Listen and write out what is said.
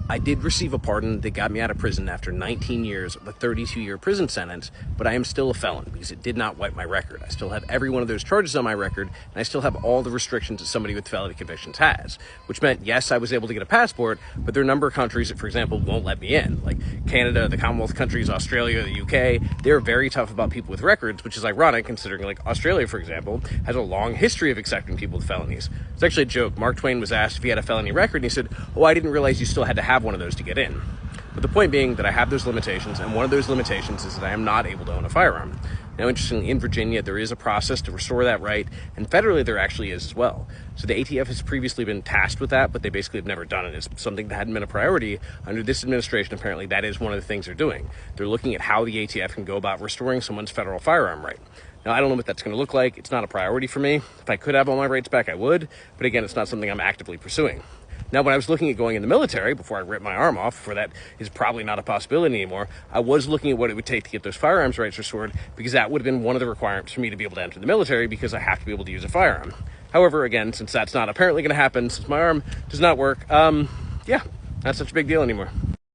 I did receive a pardon that got me out of prison after 19 years of a 32-year prison sentence, but I am still a felon because it did not wipe my record. I still have every one of those charges on my record, and I still have all the restrictions that somebody with felony convictions has, which meant, yes, I was able to get a passport, but there are a number of countries that, for example, won't let me in, like Canada, the Commonwealth countries, Australia, the UK. They're very tough about people with records, which is ironic considering, like, Australia, for example, has a long history of accepting people with felonies. It's actually a joke. Mark Twain was asked if he had a felony record, and he said, "Oh, I didn't realize you still had to have one of those to get in." But the point being that I have those limitations, and one of those limitations is that I am not able to own a firearm. Now, interestingly, in Virginia, there is a process to restore that right, and federally there actually is as well. So the ATF has previously been tasked with that, but they basically have never done it. It's something that hadn't been a priority. Under this administration, apparently, that is one of the things they're doing. They're looking at how the ATF can go about restoring someone's federal firearm right. Now, I don't know what that's going to look like. It's not a priority for me. If I could have all my rights back, I would. But again, it's not something I'm actively pursuing. Now, when I was looking at going in the military, before I ripped my arm off, for that is probably not a possibility anymore, I was looking at what it would take to get those firearms rights restored, because that would have been one of the requirements for me to be able to enter the military, because I have to be able to use a firearm. However, again, since that's not apparently going to happen, since my arm does not work, yeah, not such a big deal anymore.